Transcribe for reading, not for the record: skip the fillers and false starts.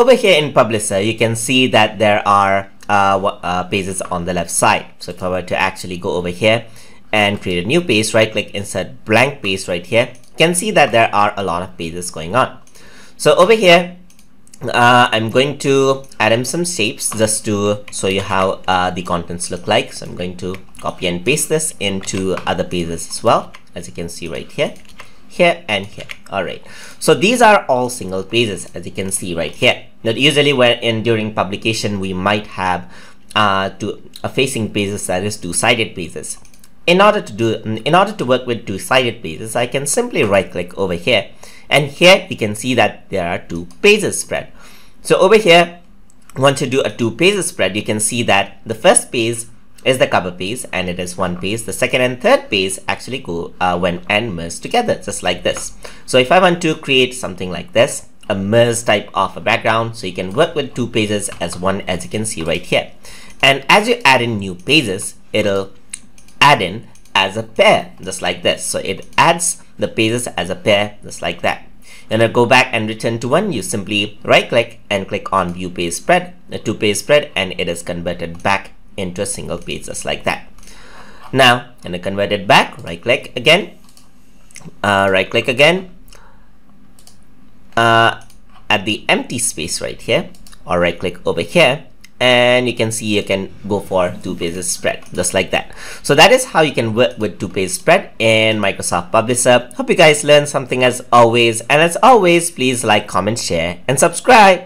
over here in Publisher, you can see that there are pages on the left side. So if I were to actually go over here and create a new page, right click, insert blank page right here, you can see that there are a lot of pages going on. So over here, I'm going to add in some shapes just to show you how the contents look like. So I'm going to copy and paste this into other pages as well, as you can see right here, here and here. All right, so these are all single pages, as you can see right here. Now usually during publication we might have facing pages, that is two-sided pages. In order to work with two-sided pages, I can simply right click over here, and here you can see that there are two pages spread. So over here, once you do a two pages spread, you can see that the first page is the cover page and it is one page. The second and third page actually go when and merge together, just like this. So if I want to create something like this, a merge type of a background, so you can work with two pages as one, as you can see right here. And as you add in new pages, it'll add in as a pair, just like this. So it adds the pages as a pair, just like that. And I'll go back and return to one. You simply right click and click on view page spread, a two page spread, and it is converted back into a single page, just like that. Now, and I convert it back, right click again, at the empty space right here, or right click over here, and you can see you can go for two pages spread, just like that. So that is how you can work with two page spread in Microsoft Publisher. Hope you guys learned something as always, and as always, please like, comment, share, and subscribe.